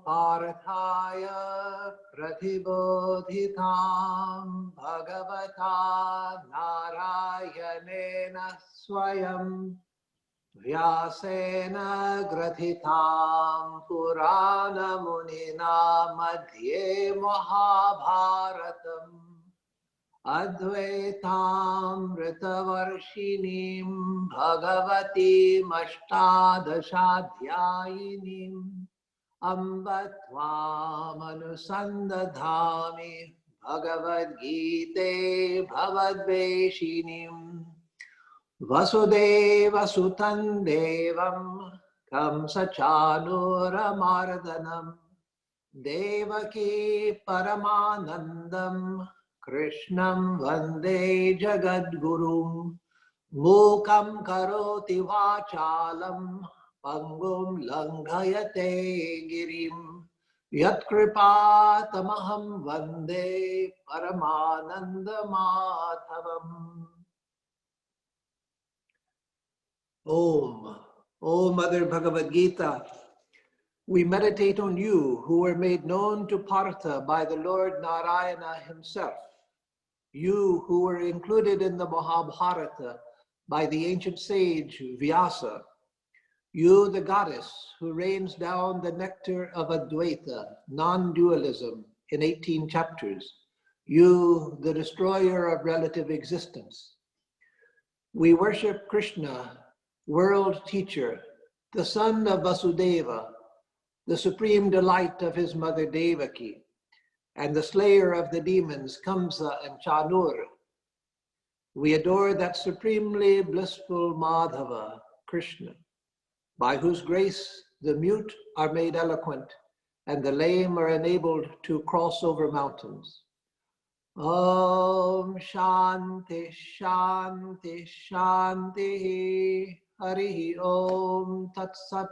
Parthaya Pratibodhitam Bhagavata Narayanena Swayam Vyasena Grathitam Purana Munina Madhye Mahabharatam Advaitam Ritavarshinim Bhagavati Mashtadashadhyayinim Ambatvam Anusandadhami Bhagavad Gita Bhavadveshinim Vasudeva Sutan Devam Kamsachanuramardanam Devaki Paramanandam Krishnam Vande Jagadgurum Mukam Karoti Vachalam Pangum Langhayate Girim Yatkripa Tamaham Vande Paramananda Madhavam. Om. O Mother Bhagavad Gita, we meditate on you who were made known to Partha by the Lord Narayana himself. You who were included in the Mahabharata by the ancient sage Vyasa. You, the goddess who rains down the nectar of Advaita, non-dualism, in 18 chapters. You, the destroyer of relative existence. We worship Krishna, world teacher, the son of Vasudeva, the supreme delight of his mother Devaki, and the slayer of the demons Kamsa and Chanur. We adore that supremely blissful Madhava, Krishna, by whose grace the mute are made eloquent and the lame are enabled to cross over mountains. Om Shanti Shanti Shanti Harihi Om Tat Sat.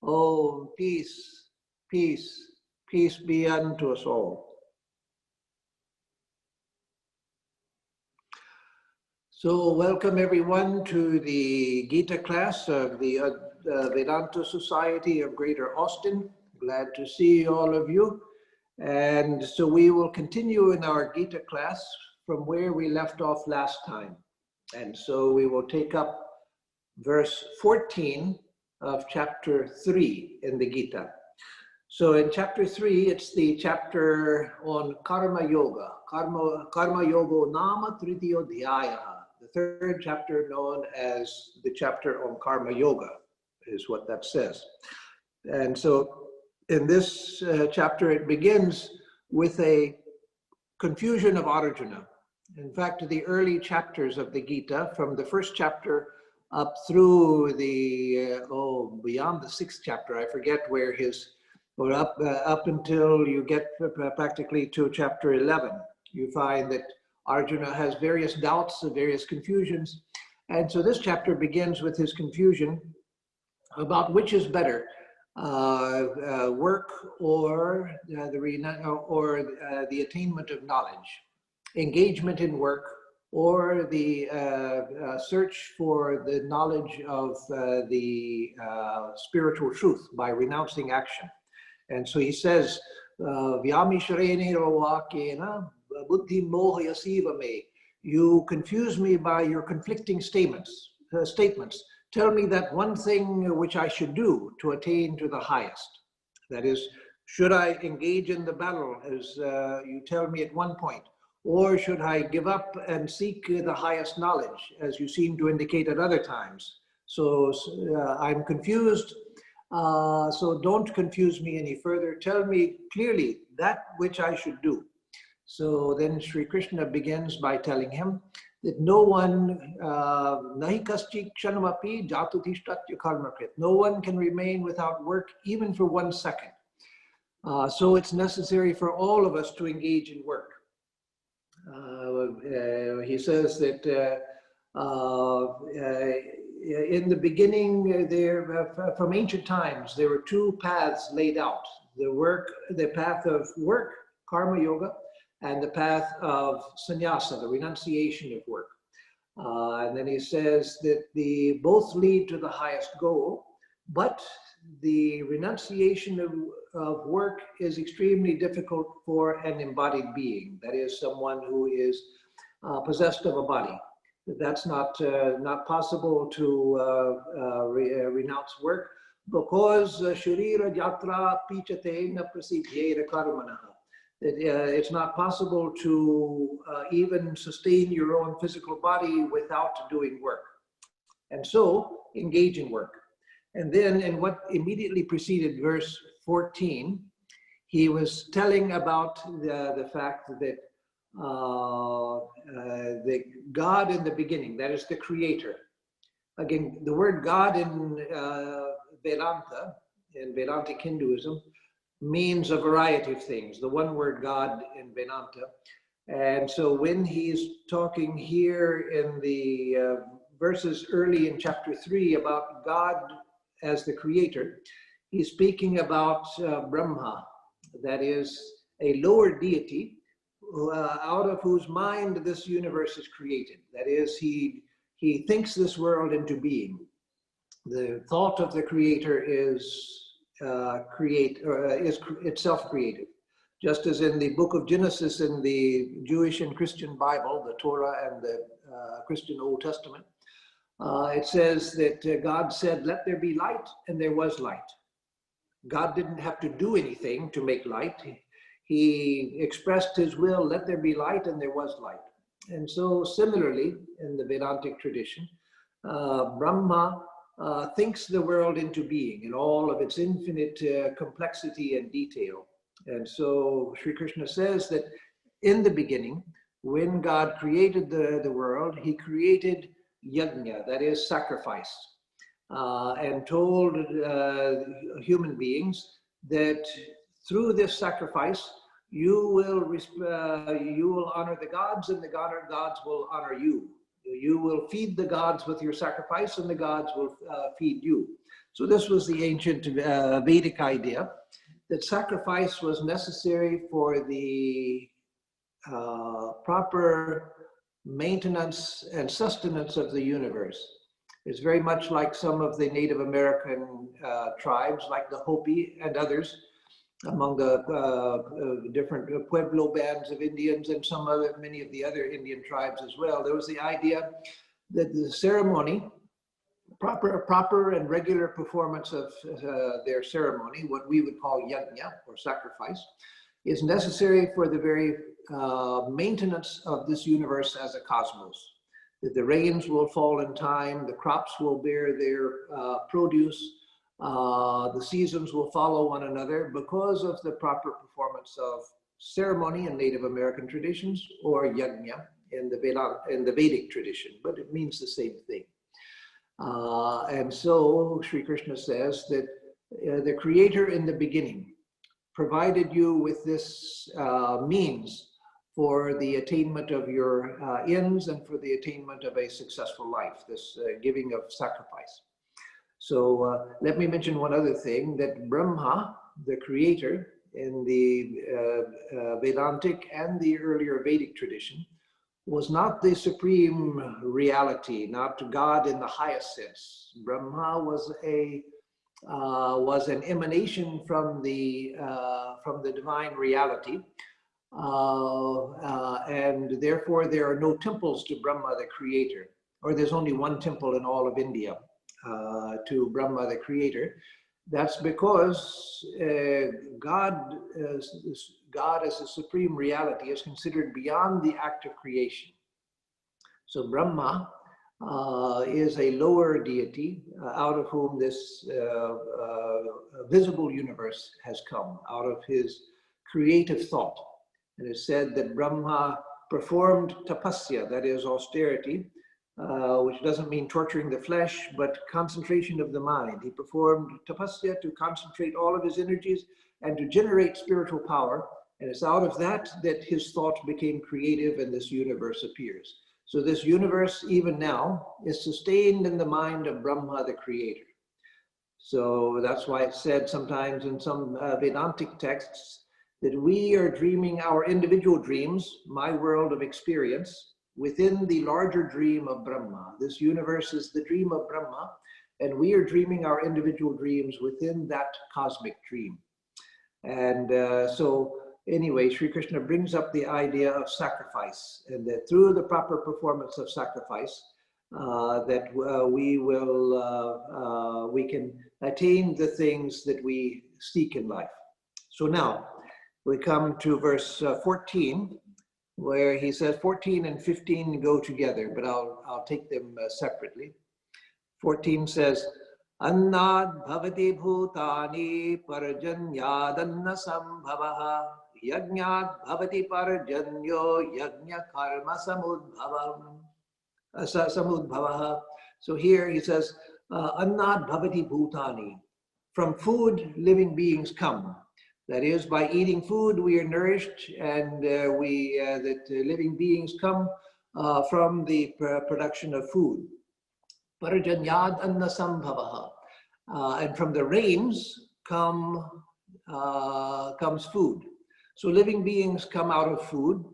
Om, peace, peace, peace be unto us all. So welcome everyone to the Gita class of the Vedanta Society of Greater Austin. Glad to see all of you. And so we will continue in our Gita class from where we left off last time. And so we will take up verse 14 of chapter 3 in the Gita. So in chapter 3, it's the chapter on Karma Yoga. Karma Yoga Nama Tritiyo Dhyaya. The third chapter known as the chapter on Karma Yoga is what that says. And so in this chapter, it begins with a confusion of Arjuna. In fact, the early chapters of the Gita, from the first chapter up through the, beyond the 6th chapter, I forget where or up until you get practically to chapter 11, you find that Arjuna has various doubts and various confusions. And so this chapter begins with his confusion about which is better, work or the attainment of knowledge, engagement in work, or the search for the knowledge of the spiritual truth by renouncing action. And so he says, Vyamisharene rovakena buddhi mohayasiva me. You confuse me by your conflicting statements. Tell me that one thing which I should do to attain to the highest. That is, should I engage in the battle, as you tell me at one point? Or should I give up and seek the highest knowledge, as you seem to indicate at other times? So I'm confused, so don't confuse me any further. Tell me clearly that which I should do. So then Sri Krishna begins by telling him that no one, nahi kaschik kshanamapi jatutishtatya karmakrit. No one can remain without work even for 1 second. So it's necessary for all of us to engage in work. He says that in the beginning, from ancient times, there were 2 paths laid out: the path of work, karma yoga, and the path of sannyasa, the renunciation of work. And then he says that both lead to the highest goal, But the renunciation of work is extremely difficult for an embodied being. That is, someone who is possessed of a body. That's not possible to renounce work, because Sharira Yatra Pichate na Prasidhyera Karmanaha. It's not possible to even sustain your own physical body without doing work. And so engage in work. And then in what immediately preceded verse 14, he was telling about the fact that the God in the beginning, that is the creator. Again, the word God in Vedanta, in Vedantic Hinduism, means a variety of things. The one word God in Vedanta. And so when he's talking here in the verses early in chapter 3 about God as the creator, he's speaking about Brahma, that is a lower deity out of whose mind this universe is created. That is, he thinks this world into being. The thought of the creator is itself creative. Just as in the book of Genesis in the Jewish and Christian Bible, the Torah and the Christian Old Testament, it says that God said, "Let there be light," and there was light. God didn't have to do anything to make light. He expressed his will, "Let there be light," and there was light. And so similarly, in the Vedantic tradition, Brahma thinks the world into being in all of its infinite complexity and detail. And so Sri Krishna says that in the beginning, when God created the world, he created yajna, that is sacrifice, and told human beings that through this sacrifice, you will honor the gods, and the gods will honor you. You will feed the gods with your sacrifice, and the gods will feed you. So this was the ancient Vedic idea that sacrifice was necessary for the proper maintenance and sustenance of the universe. It's very much like some of the Native American tribes, like the Hopi and others, among the different Pueblo bands of Indians and many of the other Indian tribes as well. There was the idea that the ceremony, proper and regular performance of their ceremony, what we would call yajna or sacrifice, is necessary for the very maintenance of this universe as a cosmos. That the rains will fall in time, the crops will bear their produce, the seasons will follow one another because of the proper performance of ceremony in Native American traditions, or yajna in the Vedic tradition, but it means the same thing. And so Sri Krishna says that the creator in the beginning provided you with this means for the attainment of your ends and for the attainment of a successful life, this giving of sacrifice. So let me mention one other thing, that Brahma, the creator in the Vedantic and the earlier Vedic tradition, was not the supreme reality, not God in the highest sense. Brahma was an emanation from the divine reality, and therefore there are no temples to Brahma the creator, or there's only one temple in all of India to Brahma the creator. That's because God as a supreme reality is considered beyond the act of creation. So Brahma is a lower deity out of whom this visible universe has come, out of his creative thought. And it's said that Brahma performed tapasya, that is austerity, which doesn't mean torturing the flesh, but concentration of the mind. He performed tapasya to concentrate all of his energies and to generate spiritual power. And it's out of that that his thought became creative and this universe appears. So this universe, even now, is sustained in the mind of Brahma, the creator. So that's why it's said sometimes in some Vedantic texts that we are dreaming our individual dreams, my world of experience, within the larger dream of Brahma. This universe is the dream of Brahma, And we are dreaming our individual dreams within that cosmic dream. And so anyway, Sri Krishna brings up the idea of sacrifice, and that through the proper performance of sacrifice, we can attain the things that we seek in life. So now we come to verse 14, where he says 14 and 15 go together, but I'll take them separately. 14 says, Annad bhavati bhutani parajanyadanna sambhavaha yajñat bhavati parajanyo yajña karma samudbhavaha. So here he says, Annad bhavati bhutani. From food, living beings come. That is, by eating food, we are nourished, and living beings come from the production of food. Parajanyad anna sambhavaha. And from the rains comes food. So living beings come out of food,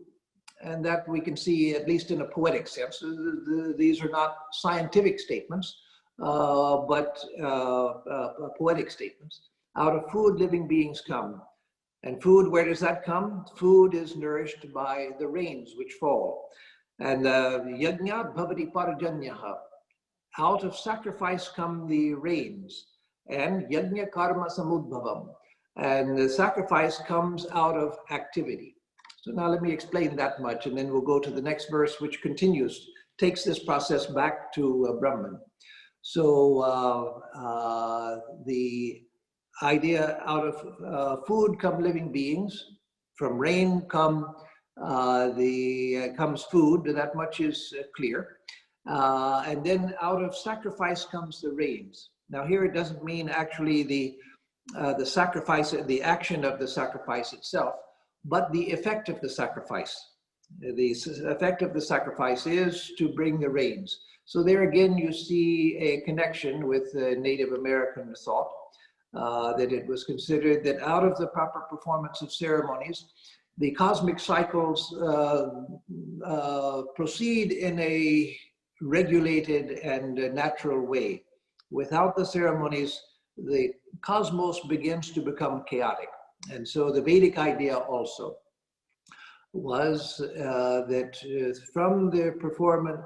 and that we can see, at least in a poetic sense. These are not scientific statements, but poetic statements. Out of food, living beings come. And food, where does that come? Food is nourished by the rains which fall. And yajñat bhavati parajanyaha. Out of sacrifice come the rains. And yajña karma samudbhavam. And the sacrifice comes out of activity. So now let me explain that much, and then we'll go to the next verse, which continues, takes this process back to Brahman. So the idea, out of food come living beings, from rain comes food, that much is clear. And then out of sacrifice comes the rains. Now here it doesn't mean actually the sacrifice, the action of the sacrifice itself, but the effect of the sacrifice. The effect of the sacrifice is to bring the rains. So there again you see a connection with Native American thought, that it was considered that out of the proper performance of ceremonies, the cosmic cycles proceed in a regulated and natural way. Without the ceremonies, the cosmos begins to become chaotic. And so the Vedic idea also was that from the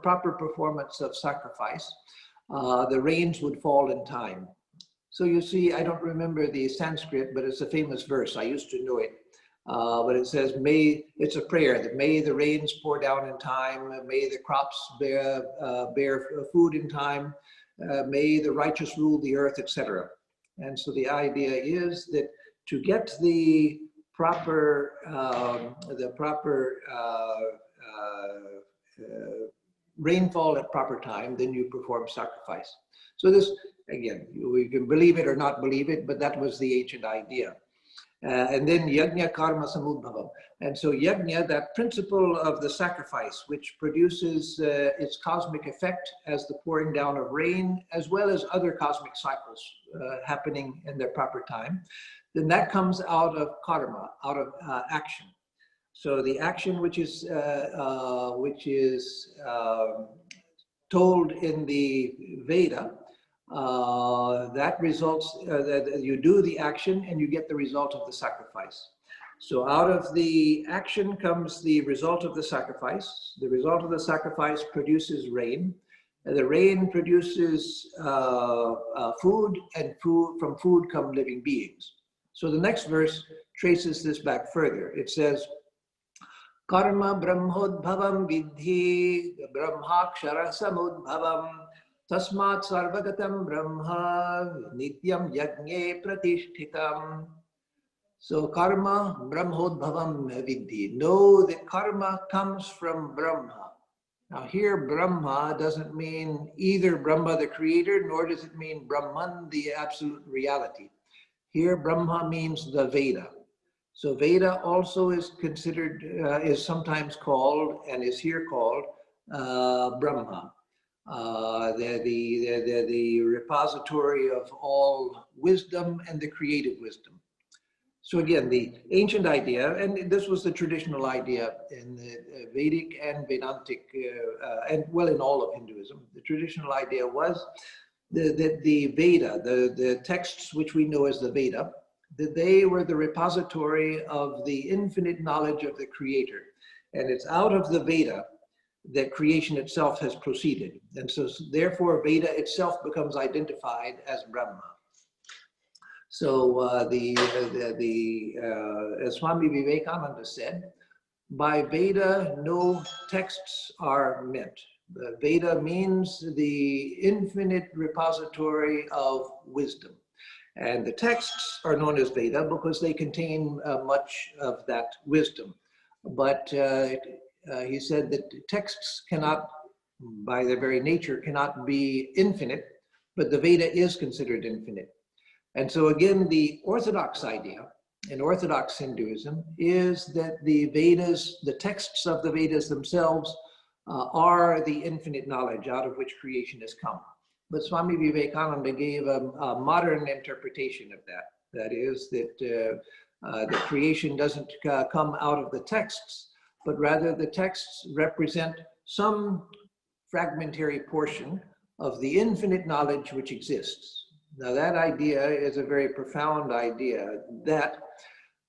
proper performance of sacrifice, the rains would fall in time. So you see, I don't remember the Sanskrit, but it's a famous verse. I used to know it. But it says, it's a prayer that may the rains pour down in time, may the crops bear food in time, may the righteous rule the earth, etc. And so the idea is that to get the proper rainfall at proper time, then you perform sacrifice. So this, again, we can believe it or not believe it, but that was the ancient idea. And then yajna karma samudbhavam. And so yajna, that principle of the sacrifice, which produces its cosmic effect as the pouring down of rain, as well as other cosmic cycles happening in their proper time, then that comes out of karma, out of action. So the action which is told in the Veda, that results, that you do the action and you get the result of the sacrifice. So out of the action comes the result of the sacrifice. The result of the sacrifice produces rain. And the rain produces food, and from food come living beings. So the next verse traces this back further. It says, Karma brahmodbhavam vidhi brahmakshara samudbhavam tasmat sarvagatam brahma nityam yajñe pratishthitam. So karma brahmodbhavam vidhi. Know that karma comes from Brahma. Now here Brahma doesn't mean either Brahma the creator, nor does it mean Brahman, the absolute reality. Here Brahma means the Veda. So Veda also is considered, is sometimes called, and is here called, Brahma. They're the repository of all wisdom and the creative wisdom. So again, the ancient idea, and this was the traditional idea in the Vedic and Vedantic, and well, in all of Hinduism, the traditional idea was the Veda, the texts which we know as the Veda, that they were the repository of the infinite knowledge of the Creator. And it's out of the Veda that creation itself has proceeded. And so therefore Veda itself becomes identified as Brahma. So as Swami Vivekananda said, by Veda, no texts are meant. The Veda means the infinite repository of wisdom. And the texts are known as Veda because they contain much of that wisdom. But he said that texts cannot, by their very nature, cannot be infinite, but the Veda is considered infinite. And so again, the Orthodox idea in Orthodox Hinduism is that the Vedas, the texts of the Vedas themselves, are the infinite knowledge out of which creation has come. But Swami Vivekananda gave a modern interpretation of that. That is that the creation doesn't come out of the texts, but rather the texts represent some fragmentary portion of the infinite knowledge which exists. Now that idea is a very profound idea that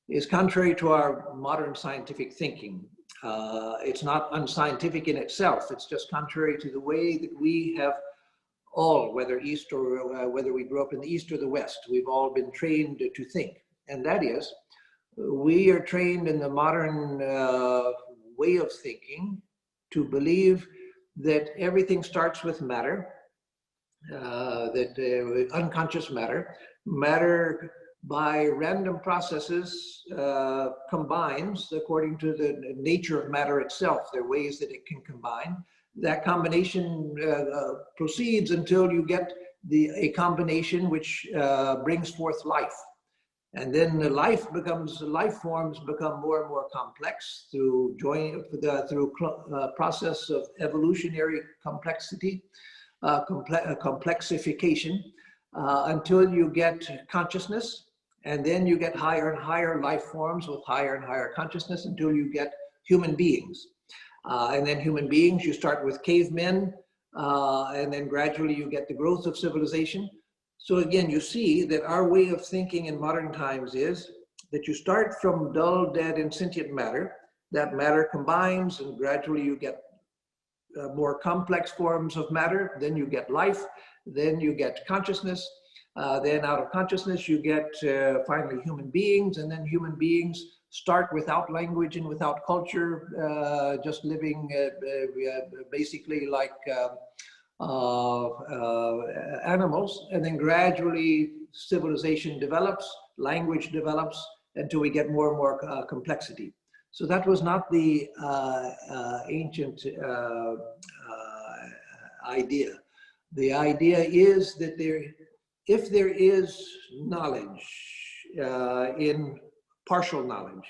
is contrary to our modern scientific thinking. It's not unscientific in itself, it's just contrary to the way that we have all, whether East or whether we grew up in the East or the West, we've all been trained to think. And that is, we are trained in the modern way of thinking to believe that everything starts with matter, that unconscious matter. Matter by random processes combines according to the nature of matter itself. There are ways that it can combine. That combination proceeds until you get a combination which brings forth life. And then the life forms become more and more complex through process of evolutionary complexity, complexification, until you get consciousness. And then you get higher and higher life forms with higher and higher consciousness until you get human beings. And then human beings, you start with cavemen, and then gradually you get the growth of civilization. So again, you see that our way of thinking in modern times is that you start from dull, dead, insentient matter. That matter combines and gradually you get more complex forms of matter. Then you get life, then you get consciousness. Then out of consciousness, you get finally human beings, and then human beings start without language and without culture, just living basically like animals, and then gradually civilization develops, language develops, until we get more and more complexity. So that was not the ancient idea. The idea is that if there is knowledge in partial knowledge,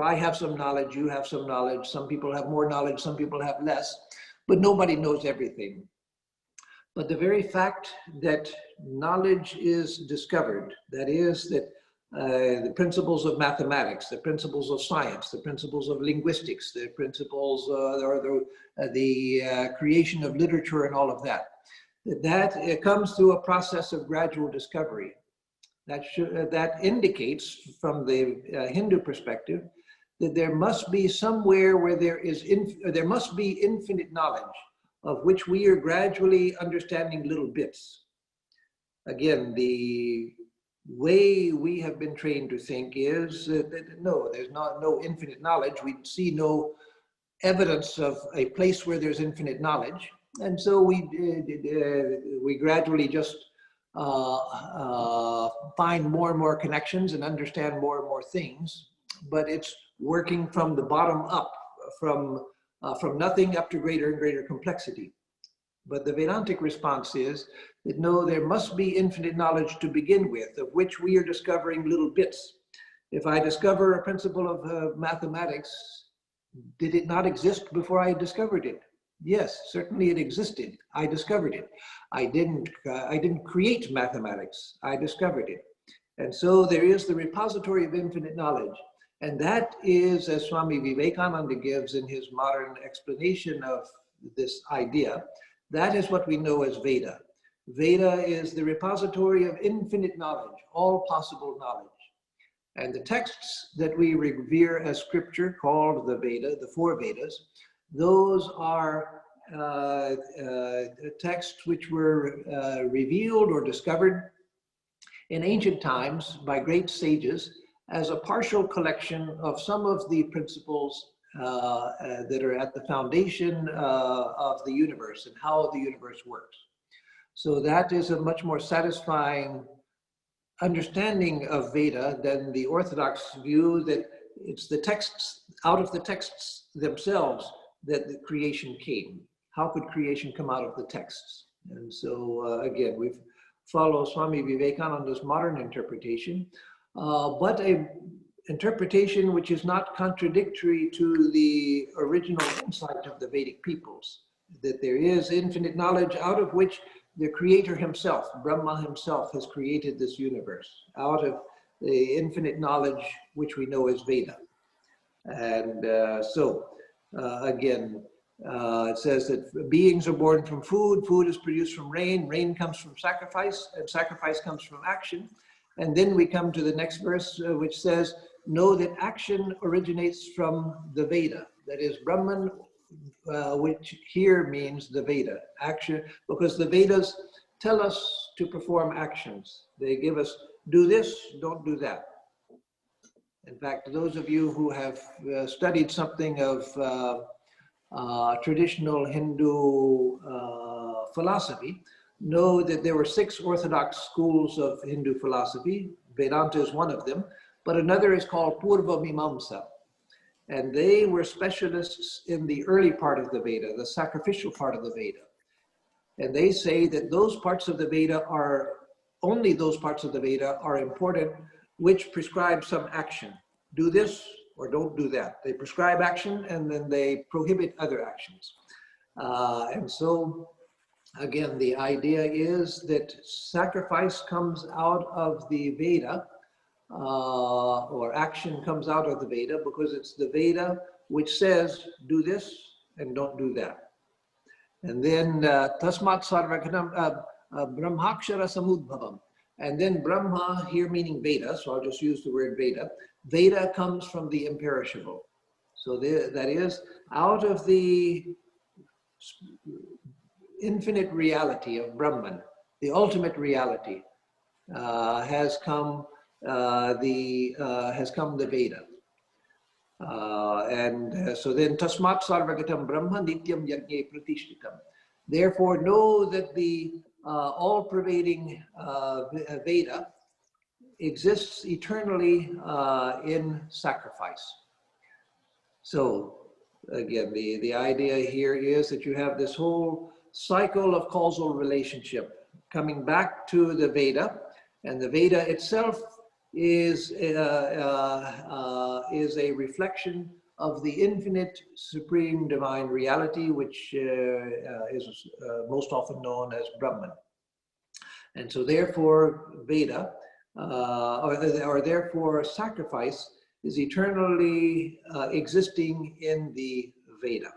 I have some knowledge, you have some knowledge, some people have more knowledge, some people have less, but nobody knows everything. But the very fact that knowledge is discovered, that is that the principles of mathematics, the principles of science, the principles of linguistics, the principles or the creation of literature and all of that, it comes through a process of gradual discovery. That indicates from the Hindu perspective that there must be somewhere where there must be infinite knowledge of which we are gradually understanding little bits. Again, the way we have been trained to think is that no, there's no infinite knowledge. We see no evidence of a place where there's infinite knowledge. And so we gradually just find more and more connections and understand more and more things, but it's working from the bottom up, from nothing up to greater and greater complexity. But the Vedantic response is that no, there must be infinite knowledge to begin with, of which we are discovering little bits. If I discover a principle of mathematics, did it not exist before I discovered it? Yes, certainly it existed. I discovered it. I didn't create mathematics. I discovered it. And so there is the repository of infinite knowledge. And that is, as Swami Vivekananda gives in his modern explanation of this idea, that is what we know as Veda. Veda is the repository of infinite knowledge, all possible knowledge. And the texts that we revere as scripture, called the Veda, the four Vedas, those are texts which were revealed or discovered in ancient times by great sages as a partial collection of some of the principles that are at the foundation of the universe and how the universe works. So that is a much more satisfying understanding of Veda than the Orthodox view that it's the texts, out of the texts themselves, that the creation came. How could creation come out of the texts? And so again, we follow Swami Vivekananda's modern interpretation, but a interpretation which is not contradictory to the original insight of the Vedic peoples, that there is infinite knowledge out of which the creator himself, Brahma himself, has created this universe out of the infinite knowledge which we know as Veda. And again, it says that beings are born from food, food is produced from rain, rain comes from sacrifice, and sacrifice comes from action. And then we come to the next verse, which says, know that action originates from the Veda. That is Brahman, which here means the Veda, action, because the Vedas tell us to perform actions. They give us, do this, don't do that. In fact, those of you who have studied something of traditional Hindu philosophy know that there were 6 orthodox schools of Hindu philosophy. Vedanta is one of them, but another is called Purva Mimamsa. And they were specialists in the early part of the Veda, the sacrificial part of the Veda. And they say that those parts of the Veda are, only those parts of the Veda are important which prescribe some action. Do this or don't do that. They prescribe action and then they prohibit other actions. And so, again, the idea is that sacrifice comes out of the Veda, or action comes out of the Veda, because it's the Veda which says, do this and don't do that. And then, Tasmat Sarvakanam Brahmakshara Samudbhavam. And then Brahma, here meaning Veda, so I'll just use the word Veda. Veda comes from the imperishable. So that is, out of the infinite reality of Brahman, the ultimate reality, has come the Veda. So then, Tasmat Sarvagatam Brahma Nityam Yajne Pratishtitam. Therefore, know that the all-pervading Veda exists eternally in sacrifice. So, again, the idea here is that you have this whole cycle of causal relationship coming back to the Veda, and the Veda itself is a reflection of the infinite supreme divine reality, which is most often known as Brahman. And so therefore Veda, or therefore sacrifice, is eternally existing in the Veda.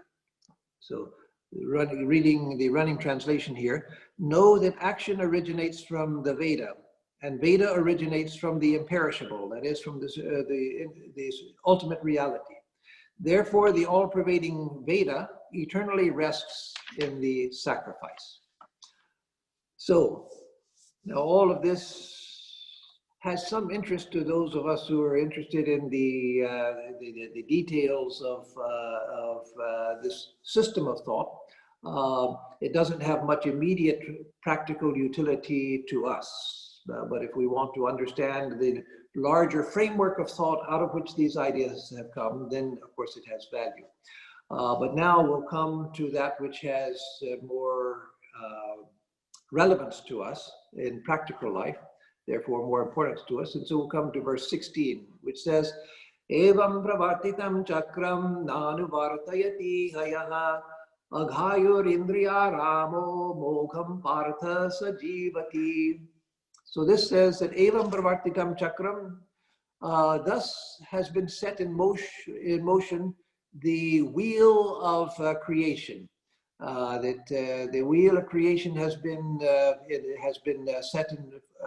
So reading the running translation here, know that action originates from the Veda, and Veda originates from the imperishable, that is from this ultimate reality. Therefore, the all-pervading Veda eternally rests in the sacrifice. So, now all of this has some interest to those of us who are interested in the details of this system of thought. It doesn't have much immediate practical utility to us, but if we want to understand the larger framework of thought out of which these ideas have come, then of course it has value. But now we'll come to that which has more relevance to us in practical life, therefore more importance to us. And so we'll come to verse 16, which says, Evam pravartitam chakram nanu vartayati hayaha aghayur indriya ramo mogham partha sajivati. So this says that Evam pravartitam chakram, thus has been set in motion the wheel of creation. that the wheel of creation has been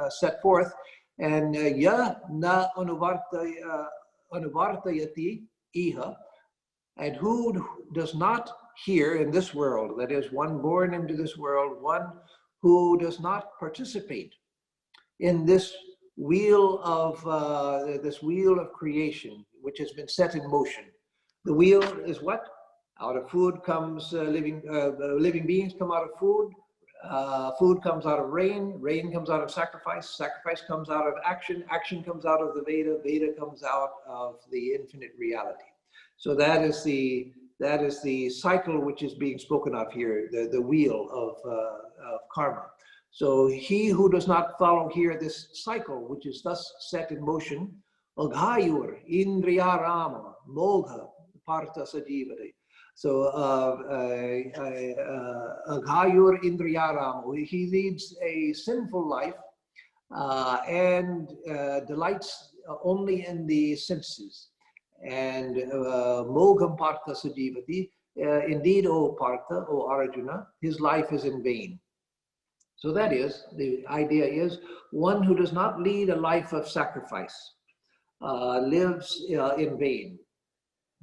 set forth, and ya na anuvartayati iha, and who does not here in this world, that is, one born into this world, one who does not participate in this wheel of creation, which has been set in motion. The wheel is what? Out of food comes living beings come out of food. Food comes out of rain. Rain comes out of sacrifice. Sacrifice comes out of action. Action comes out of the Veda. Veda comes out of the infinite reality. So that is the cycle which is being spoken of here, the wheel of karma. So he who does not follow here this cycle, which is thus set in motion, aghayur indriyarama mogha partha sajivate. So aghayur indriyarama, he leads a sinful life and delights only in the senses. And mogham partha sajivati, indeed, O Partha, O Arjuna, his life is in vain. So that is, the idea is, one who does not lead a life of sacrifice lives in vain.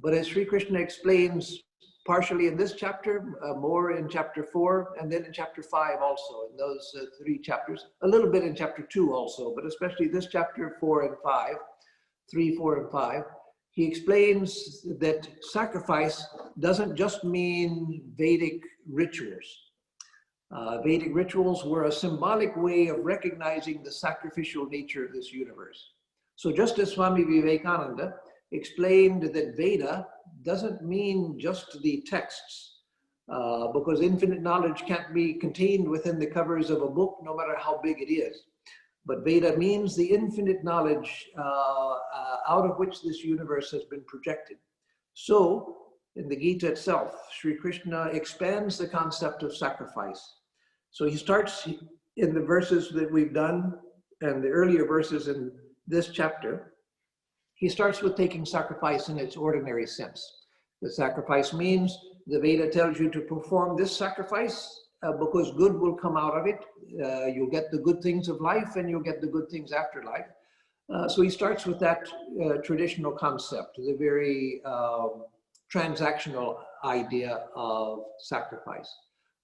But as Sri Krishna explains partially in this chapter, more in chapter 4, and then in chapter 5 also, in those 3 chapters, a little bit in chapter 2 also, but especially this chapter 4 and 5, 3, 4, and 5, he explains that sacrifice doesn't just mean Vedic rituals. Vedic rituals were a symbolic way of recognizing the sacrificial nature of this universe. So just as Swami Vivekananda explained that Veda doesn't mean just the texts, because infinite knowledge can't be contained within the covers of a book, no matter how big it is. But Veda means the infinite knowledge out of which this universe has been projected. So, in the Gita itself, Sri Krishna expands the concept of sacrifice. So he starts in the verses that we've done, and the earlier verses in this chapter, he starts with taking sacrifice in its ordinary sense. The sacrifice means the Veda tells you to perform this sacrifice because good will come out of it. You'll get the good things of life and you'll get the good things after life. So he starts with that traditional concept, the very transactional idea of sacrifice.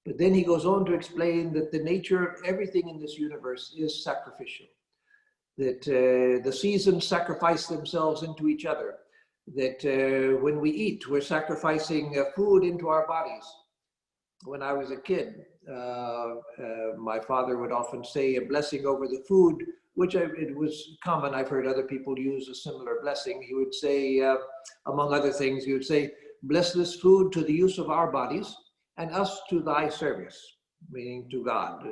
But then he goes on to explain that the nature of everything in this universe is sacrificial. That the seasons sacrifice themselves into each other. That when we eat, we're sacrificing food into our bodies. When I was a kid, my father would often say a blessing over the food, which it was common. I've heard other people use a similar blessing. He would say, among other things, he would say, bless this food to the use of our bodies and us to thy service, meaning to God.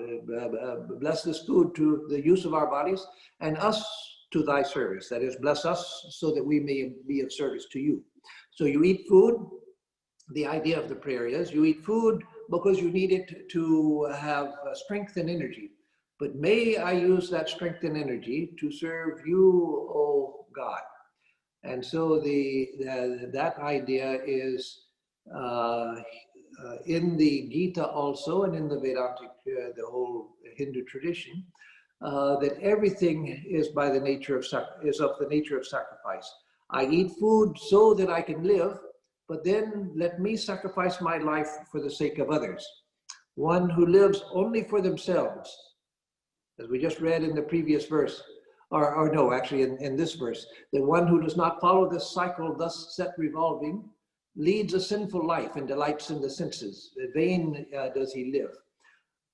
Bless this food to the use of our bodies and us to thy service. That is, bless us so that we may be of service to you. So you eat food. The idea of the prayer is you eat food because you need it to have strength and energy. But may I use that strength and energy to serve you, O God. And so that idea is in the Gita also, and in the Vedantic, the whole Hindu tradition, that everything is by the nature of the nature of sacrifice. I eat food so that I can live, but then let me sacrifice my life for the sake of others. One who lives only for themselves, as we just read in the previous verse, or no, actually in this verse, the one who does not follow this cycle thus set revolving leads a sinful life and delights in the senses. In vain does he live.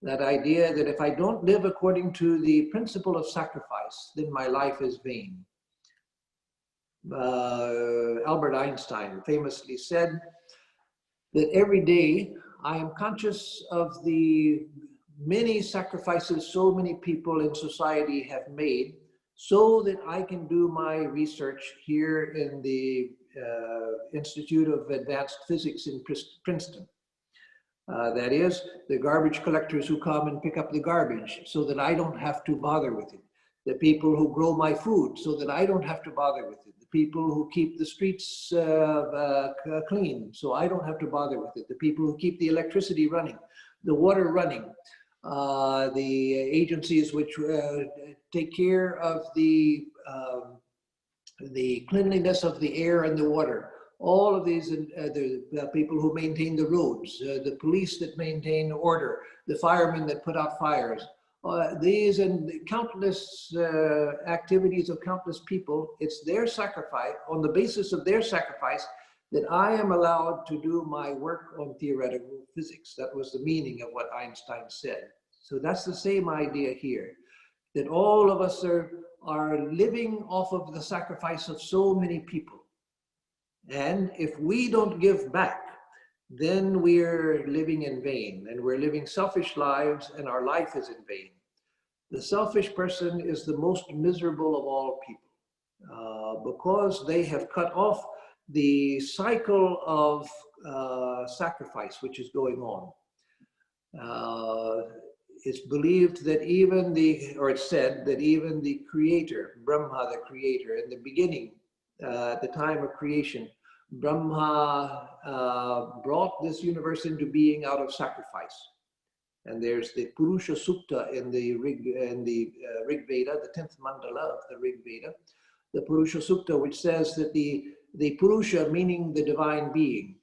That idea that if I don't live according to the principle of sacrifice, then my life is vain. Albert Einstein famously said that every day I am conscious of the many sacrifices so many people in society have made so that I can do my research here in the Institute of Advanced Physics in Princeton. That is, the garbage collectors who come and pick up the garbage so that I don't have to bother with it. The people who grow my food so that I don't have to bother with it. The people who keep the streets clean, so I don't have to bother with it. The people who keep the electricity running, the water running, the agencies which take care of the cleanliness of the air and the water. All of these, the people who maintain the roads, the police that maintain order, the firemen that put out fires. These and countless activities of countless people, it's their sacrifice, on the basis of their sacrifice, that I am allowed to do my work on theoretical physics. That was the meaning of what Einstein said. So that's the same idea here, that all of us are living off of the sacrifice of so many people. And if we don't give back, then we're living in vain, and we're living selfish lives, and our life is in vain. The selfish person is the most miserable of all people, because they have cut off the cycle of sacrifice which is going on. It's believed that it's said that even the creator, Brahma, the creator, in the beginning, at the time of creation, Brahma brought this universe into being out of sacrifice. And there's the Purusha Sukta in the Rig Veda, the 10th mandala of the Rig Veda, the Purusha Sukta, which says that the Purusha, meaning the divine being,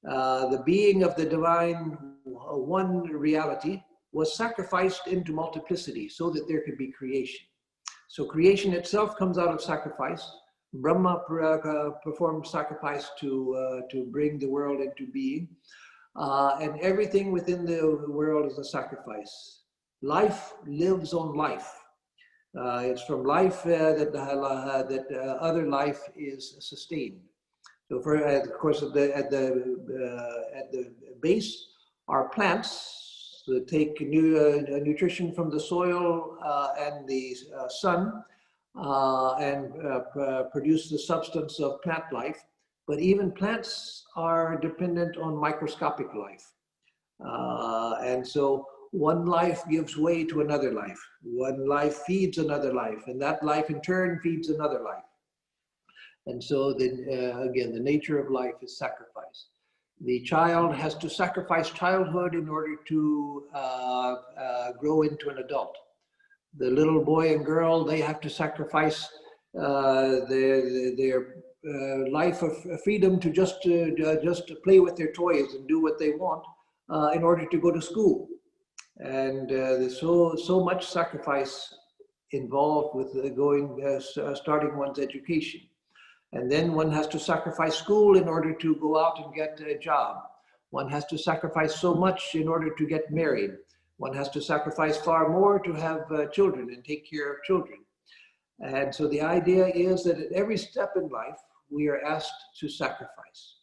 the being of the divine one reality, was sacrificed into multiplicity so that there could be creation. So creation itself comes out of sacrifice. Brahma performed sacrifice to bring the world into being. And everything within the world is a sacrifice. Life lives on life. It's from life that other life is sustained. So, of course, at the base are plants that take nutrition from the soil and the sun and produce the substance of plant life. But even plants are dependent on microscopic life. And so one life gives way to another life. One life feeds another life, and that life in turn feeds another life. And so then, again, the nature of life is sacrifice. The child has to sacrifice childhood in order to grow into an adult. The little boy and girl, they have to sacrifice their life of freedom to just play with their toys and do what they want in order to go to school. And there's so much sacrifice involved with starting one's education. And then one has to sacrifice school in order to go out and get a job. One has to sacrifice so much in order to get married. One has to sacrifice far more to have children and take care of children. And so the idea is that at every step in life, we are asked to sacrifice.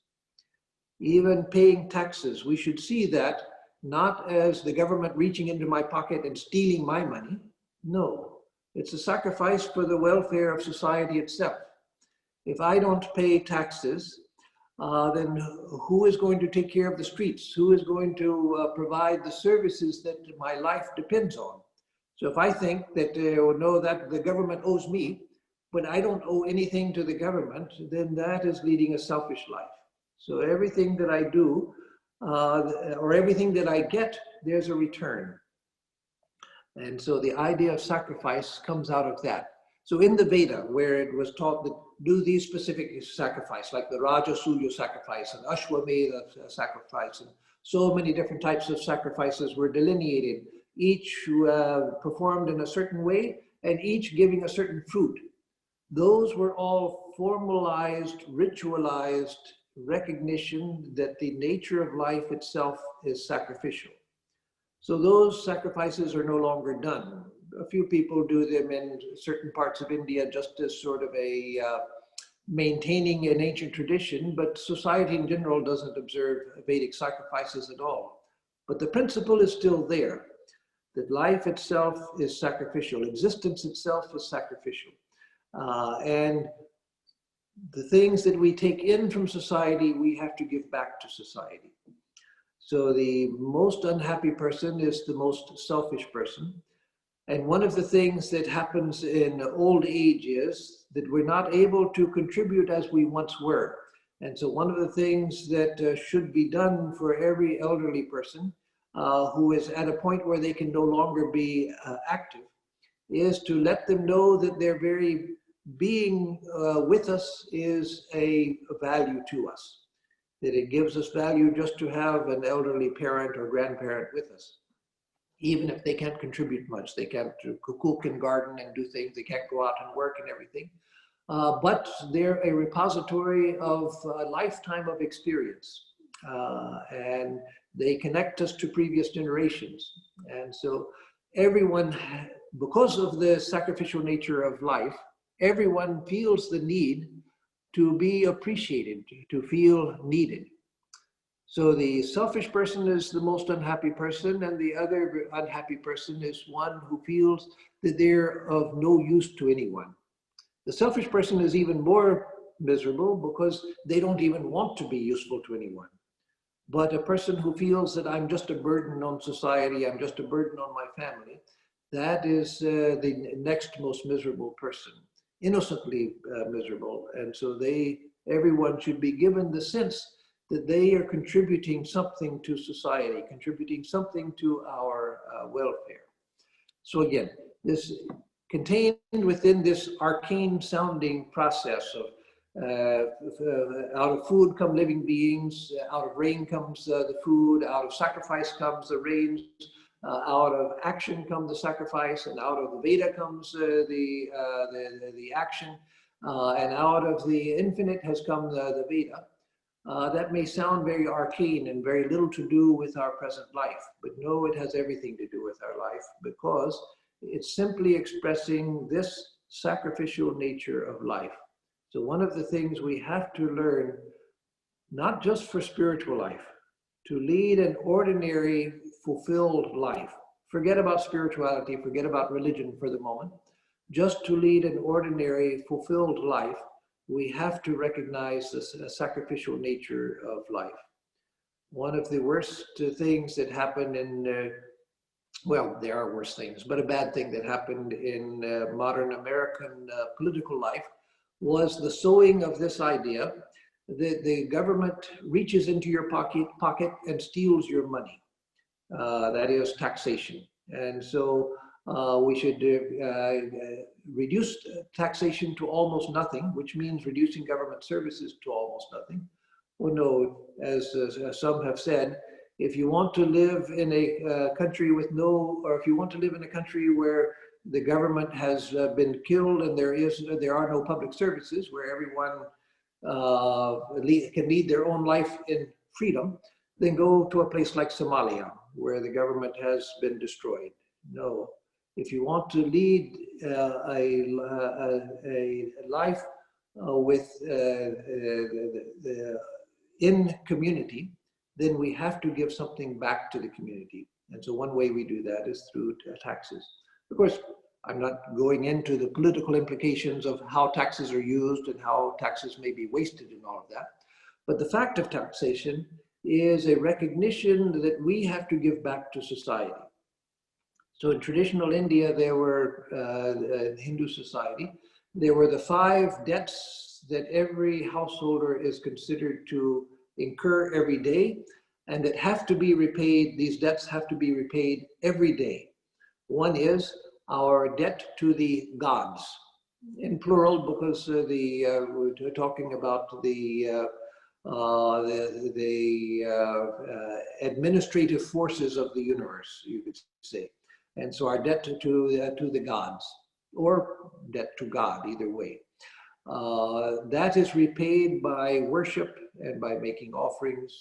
Even paying taxes, we should see that not as the government reaching into my pocket and stealing my money. No, it's a sacrifice for the welfare of society itself. If I don't pay taxes, then who is going to take care of the streets? Who is going to provide the services that my life depends on? So if I think that that the government owes me, but I don't owe anything to the government, then that is leading a selfish life. So everything that I do, or everything that I get, there's a return. And so the idea of sacrifice comes out of that. So in the Veda, where it was taught that do these specific sacrifice, like the Rajasuya sacrifice and Ashwamedha sacrifice, and so many different types of sacrifices were delineated, each performed in a certain way, and each giving a certain fruit. Those were all formalized, ritualized recognition that the nature of life itself is sacrificial. So those sacrifices are no longer done. A few people do them in certain parts of India just as sort of a maintaining an ancient tradition, but society in general doesn't observe Vedic sacrifices at all. But the principle is still there, that life itself is sacrificial, existence itself is sacrificial. And the things that we take in from society, we have to give back to society. So the most unhappy person is the most selfish person. And one of the things that happens in old age is that we're not able to contribute as we once were. And so one of the things that should be done for every elderly person who is at a point where they can no longer be active is to let them know that their very being with us is a value to us, that it gives us value just to have an elderly parent or grandparent with us. Even if they can't contribute much, they can't cook and garden and do things, they can't go out and work and everything. But they're a repository of a lifetime of experience. And they connect us to previous generations. And so everyone, because of the sacrificial nature of life, everyone feels the need to be appreciated, to feel needed. So the selfish person is the most unhappy person, and the other unhappy person is one who feels that they're of no use to anyone. The selfish person is even more miserable because they don't even want to be useful to anyone. But a person who feels that I'm just a burden on society, I'm just a burden on my family, that is the next most miserable person, innocently miserable. And so everyone should be given the sense that they are contributing something to society, contributing something to our welfare. So again, this contained within this arcane sounding process of out of food come living beings, out of rain comes the food, out of sacrifice comes the rains, out of action comes the sacrifice, and out of the Veda comes the action, and out of the infinite has come the Veda. That may sound very arcane and very little to do with our present life, but no, it has everything to do with our life, because it's simply expressing this sacrificial nature of life. So one of the things we have to learn, not just for spiritual life, to lead an ordinary, fulfilled life. Forget about spirituality, forget about religion for the moment. Just to lead an ordinary, fulfilled life, we have to recognize the sacrificial nature of life. One of the worst things that happened in, well, there are worse things, but a bad thing that happened in modern American political life was the sowing of this idea that the government reaches into your pocket and steals your money. That is taxation. And so we should reduce taxation to almost nothing, which means reducing government services to almost nothing. Well, no, as some have said, if you want to live in a country with no, or if you want to live in a country where the government has been killed and there are no public services, where everyone can lead their own life in freedom, then go to a place like Somalia, where the government has been destroyed. No, if you want to lead a life in community, then we have to give something back to the community. And so one way we do that is through taxes. Of course, I'm not going into the political implications of how taxes are used and how taxes may be wasted and all of that. But the fact of taxation is a recognition that we have to give back to society. So in traditional India, there were, Hindu society, there were the 5 debts that every householder is considered to incur every day, and that have to be repaid, these debts have to be repaid every day. One is our debt to the gods, in plural, because we're talking about the administrative forces of the universe, you could say. And so our debt to the gods, or debt to God, either way. That is repaid by worship and by making offerings,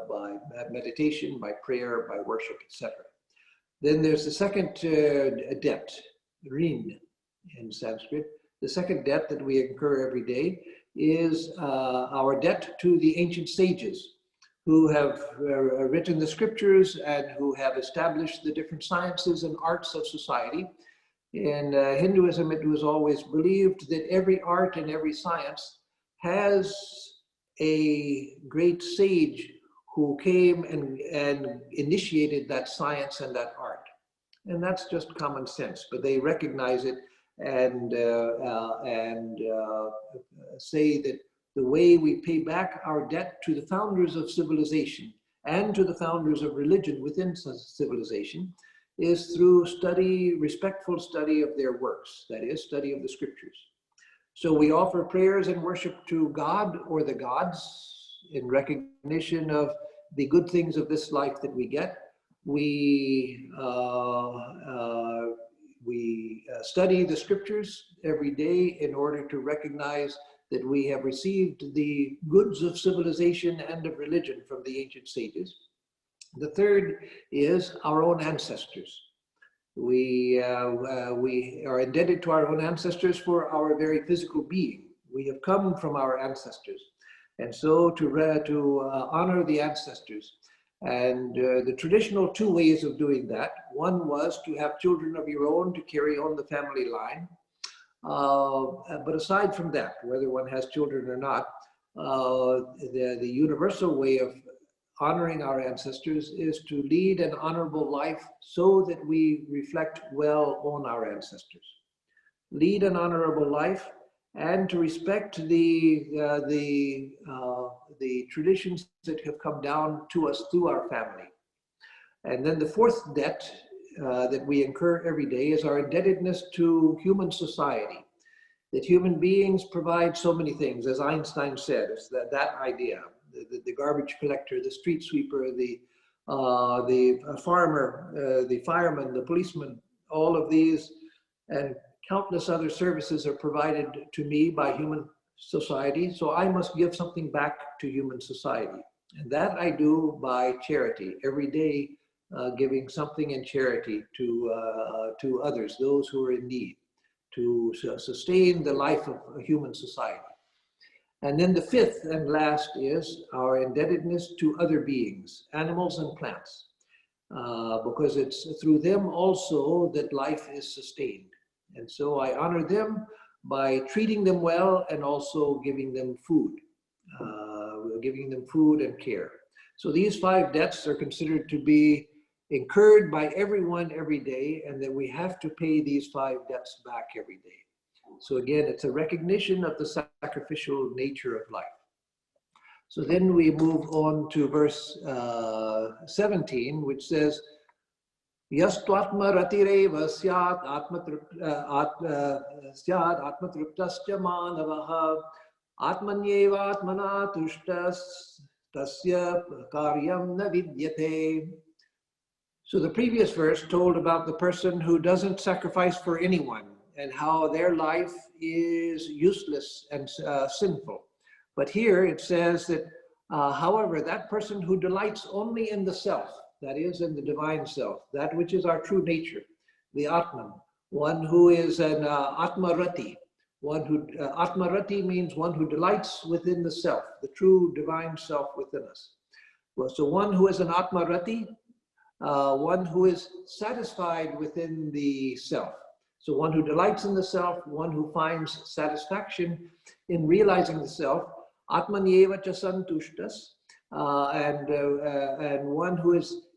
by meditation, by prayer, by worship, etc. Then there's the second debt, rin in Sanskrit. The second debt that we incur every day is our debt to the ancient sages who have written the scriptures and who have established the different sciences and arts of society. In Hinduism, it was always believed that every art and every science has a great sage who came and initiated that science and that art. And that's just common sense, but they recognize it and say that the way we pay back our debt to the founders of civilization and to the founders of religion within civilization is through respectful study of their works, that is, study of the scriptures. So we offer prayers and worship to God or the gods in recognition of the good things of this life that we get. We study the scriptures every day in order to recognize that we have received the goods of civilization and of religion from the ancient sages. The third is our own ancestors. We are indebted to our own ancestors for our very physical being. We have come from our ancestors. And so to honor the ancestors. And the traditional two ways of doing that, one was to have children of your own to carry on the family line. But aside from that, whether one has children or not, the universal way of honoring our ancestors is to lead an honorable life so that we reflect well on our ancestors. Lead an honorable life and to respect the traditions that have come down to us through our family. And then the fourth debt that we incur every day is our indebtedness to human society. That human beings provide so many things, as Einstein said, it's that idea. The garbage collector, the street sweeper, the farmer, the fireman, the policeman, all of these and countless other services are provided to me by human society. So I must give something back to human society. And that I do by charity, every day giving something in charity to others, those who are in need, to sustain the life of a human society. And then the fifth and last is our indebtedness to other beings, animals and plants, because it's through them also that life is sustained. And so I honor them by treating them well and also giving them food and care. So these 5 debts are considered to be incurred by everyone every day, and that we have to pay these 5 debts back every day. So again, it's a recognition of the sacrificial nature of life. So then we move on to verse 17, which says, Yastvatma ratireva syat atmatriptasya manavaha atmanyeva atmana tushtas tasya karyam na vidyate. So the previous verse told about the person who doesn't sacrifice for anyone and how their life is useless and sinful. But here it says that, however, that person who delights only in the self, that is, in the divine self, that which is our true nature, the Atman, one who is an Atmarati, Atmarati means one who delights within the self, the true divine self within us. Well, so one who is an Atmarati, one who is satisfied within the self. So one who delights in the self, one who finds satisfaction in realizing the self, Atmanyeva cha santushtas, and one who is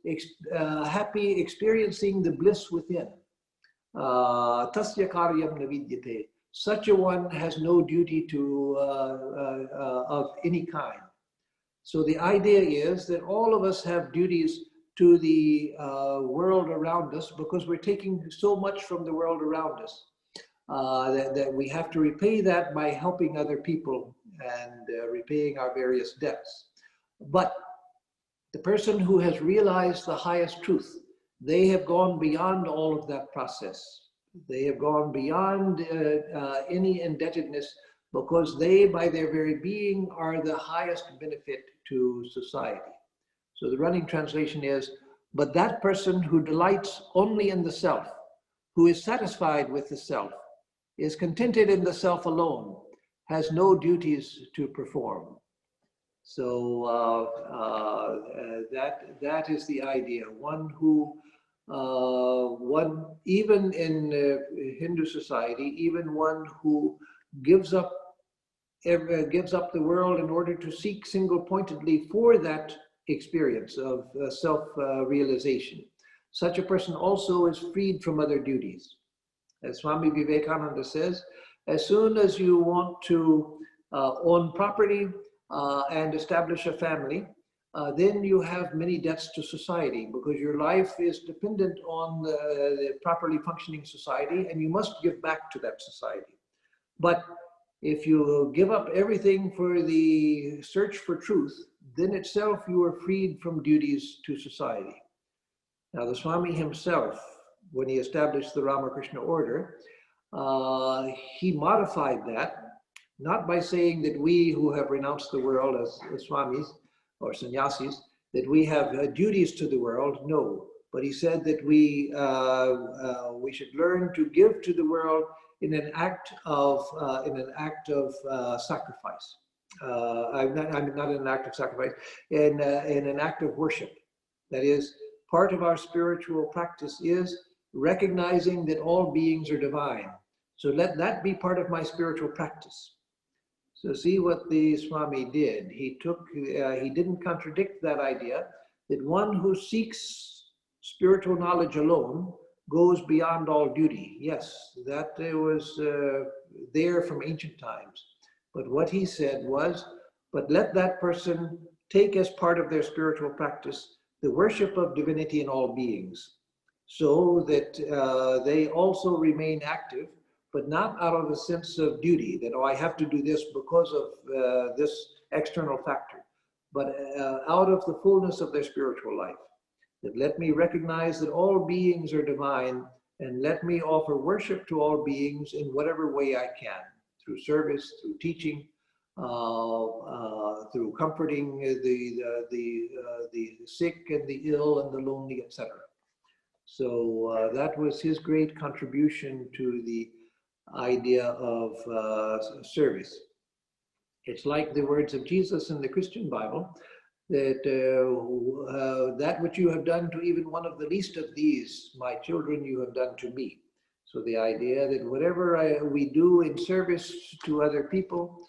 happy experiencing the bliss within. Tasya karyam navidyate. Such a one has no duty to of any kind. So the idea is that all of us have duties to the world around us because we're taking so much from the world around us that we have to repay that by helping other people and repaying our various debts. But the person who has realized the highest truth, they have gone beyond all of that process. They have gone beyond any indebtedness because they, by their very being, are the highest benefit to society. So the running translation is, but that person who delights only in the self, who is satisfied with the self, is contented in the self alone, has no duties to perform. So that is the idea. One who, even in Hindu society, even one who gives up the world in order to seek single-pointedly for that experience of self-realization. Such a person also is freed from other duties. As Swami Vivekananda says, as soon as you want to own property and establish a family, then you have many debts to society because your life is dependent on the properly functioning society, and you must give back to that society. But if you give up everything for the search for truth, then itself you are freed from duties to society. Now, the Swami himself, when he established the Ramakrishna order, he modified that, not by saying that we who have renounced the world as Swamis or sannyasis, that we have duties to the world. No, but he said that we should learn to give to the world in an act of sacrifice. I'm not in an act of sacrifice, in an act of worship. That is, part of our spiritual practice is recognizing that all beings are divine. So let that be part of my spiritual practice. So see what the Swami did. He didn't contradict that idea that one who seeks spiritual knowledge alone goes beyond all duty. Yes, that was there from ancient times. But what he said was, but let that person take as part of their spiritual practice the worship of divinity in all beings, so that they also remain active, but not out of a sense of duty, that, oh, I have to do this because of this external factor, but out of the fullness of their spiritual life. That let me recognize that all beings are divine, and let me offer worship to all beings in whatever way I can, through service, through teaching, through comforting the sick and the ill and the lonely, etc. So that was his great contribution to the idea of service. It's like the words of Jesus in the Christian Bible, that that which you have done to even one of the least of these, my children, you have done to me. So the idea that whatever we do in service to other people,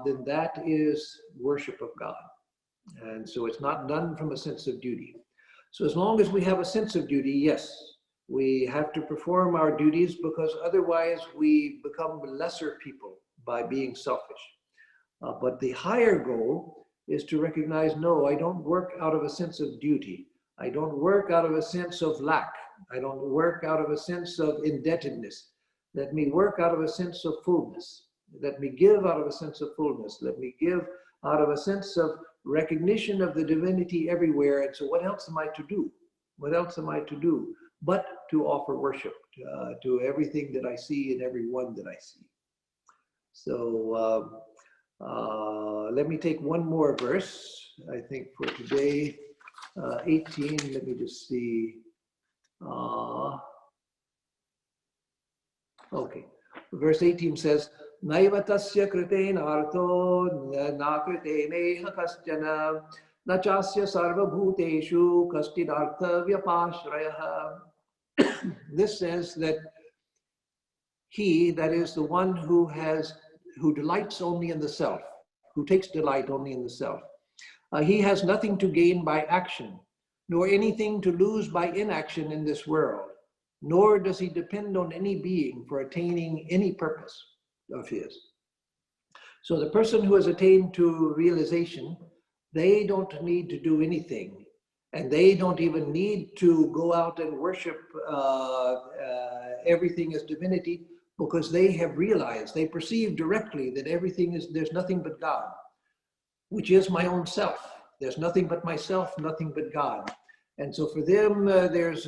then that is worship of God. And so it's not done from a sense of duty. So as long as we have a sense of duty, yes, we have to perform our duties, because otherwise we become lesser people by being selfish. But the higher goal is to recognize, no, I don't work out of a sense of duty. I don't work out of a sense of lack. I don't work out of a sense of indebtedness. Let me work out of a sense of fullness. Let me give out of a sense of fullness. Let me give out of a sense of recognition of the divinity everywhere. And so what else am I to do? What else am I to do but to offer worship to everything that I see and everyone that I see? So let me take one more verse, I think, for today. 18, let me just see. Okay, verse 18 says, Naiva tasya kritena artho na kriteneha kasyana na chasya sarva bhuteshu kastidartha vyapashrayah. This says that he, that is the one who delights only in the self, who takes delight only in the self, he has nothing to gain by action, nor anything to lose by inaction in this world, nor does he depend on any being for attaining any purpose of his. So the person who has attained to realization, they don't need to do anything, and they don't even need to go out and worship everything as divinity, because they have realized, they perceive directly that everything is, there's nothing but God, which is my own self. There's nothing but myself, nothing but God. And so for them, there's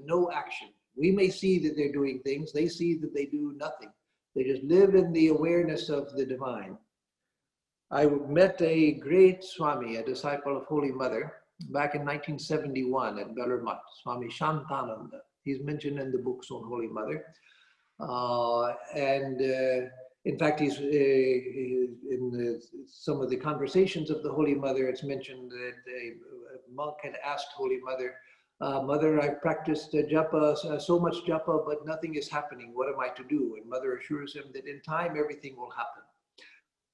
no action. We may see that they're doing things. They see that they do nothing. They just live in the awareness of the divine. I met a great Swami, a disciple of Holy Mother, back in 1971 at Bellarmine, Swami Shantananda. He's mentioned in the books on Holy Mother. In fact, he's in some of the conversations of the Holy Mother, it's mentioned that a monk had asked Holy Mother, Mother, I've practiced japa, so much japa, but nothing is happening. What am I to do? And Mother assures him that in time, everything will happen.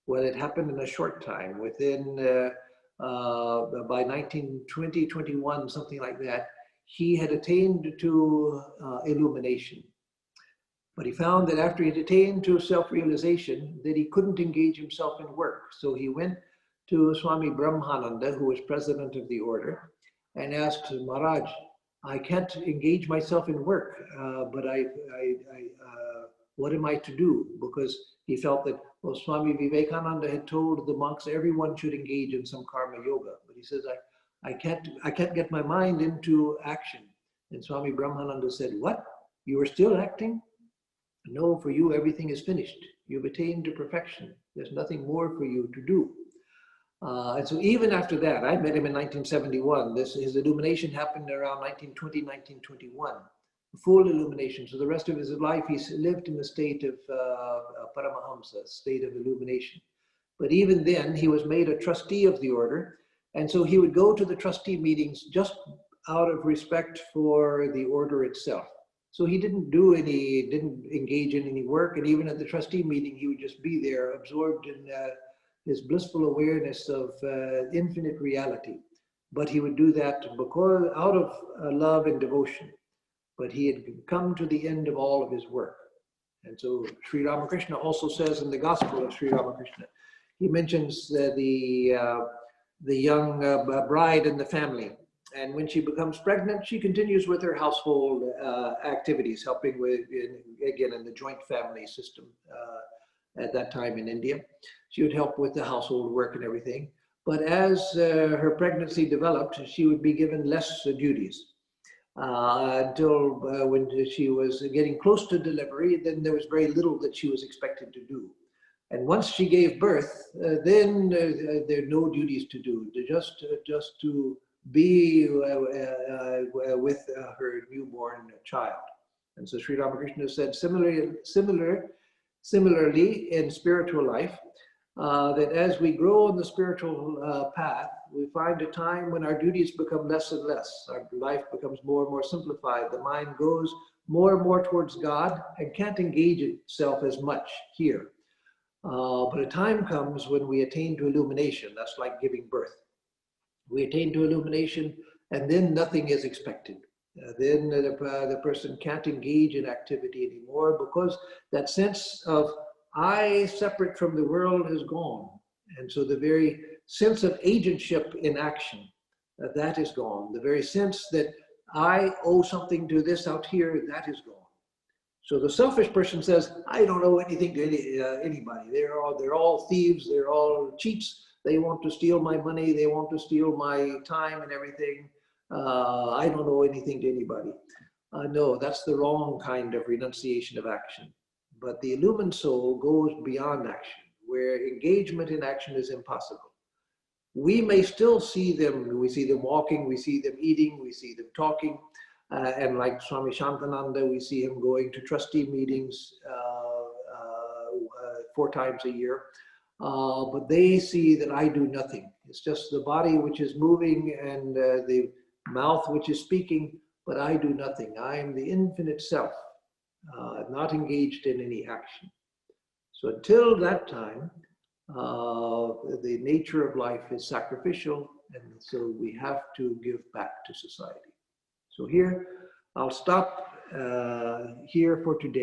Well, it happened in a short time. Within by 1920, 21, something like that, he had attained to illumination. But he found that after he had attained to self-realization, that he couldn't engage himself in work. So he went to Swami Brahmananda, who was president of the order, and asked, Maharaj, I can't engage myself in work, but what am I to do? Because he felt that, well, Swami Vivekananda had told the monks everyone should engage in some karma yoga. But he says, I can't get my mind into action. And Swami Brahmananda said, what? You are still acting? No, for you, everything is finished. You've attained to perfection. There's nothing more for you to do. And so even after that, I met him in 1971. His illumination happened around 1920, 1921. Full illumination. So the rest of his life, he lived in the state of Paramahamsa, state of illumination. But even then, he was made a trustee of the order. And so he would go to the trustee meetings just out of respect for the order itself. So he didn't engage in any work. And even at the trustee meeting, he would just be there, absorbed in his blissful awareness of infinite reality. But he would do that because out of love and devotion. But he had come to the end of all of his work. And so Sri Ramakrishna also says in the Gospel of Sri Ramakrishna, he mentions the young bride in the family. And when she becomes pregnant, she continues with her household activities, helping with, again, in the joint family system at that time in India. She would help with the household work and everything. But as her pregnancy developed, she would be given less duties. Until when she was getting close to delivery, then there was very little that she was expected to do. And once she gave birth, then there are no duties to do, just to be with her newborn child. And so Sri Ramakrishna said similarly in spiritual life, that as we grow on the spiritual path, we find a time when our duties become less and less. Our life becomes more and more simplified. The mind goes more and more towards God and can't engage itself as much here. But a time comes when we attain to illumination. That's like giving birth. We attain to illumination, and then nothing is expected. Then the person can't engage in activity anymore because that sense of I separate from the world is gone. And so the very sense of agentship in action, that is gone. The very sense that I owe something to this out here, that is gone. So the selfish person says, I don't owe anything to anybody. They're all thieves, they're all cheats. They want to steal my money, they want to steal my time and everything. I don't owe anything to anybody. No, that's the wrong kind of renunciation of action. But the illumined soul goes beyond action, where engagement in action is impossible. We may still see them. We see them walking, we see them eating, we see them talking. And like Swami Shantananda, we see him going to trustee meetings 4 times a year. But they see that I do nothing. It's just the body which is moving and the mouth which is speaking, but I do nothing. I am the infinite self, not engaged in any action. So until that time, the nature of life is sacrificial, and so we have to give back to society. So here, I'll stop here for today.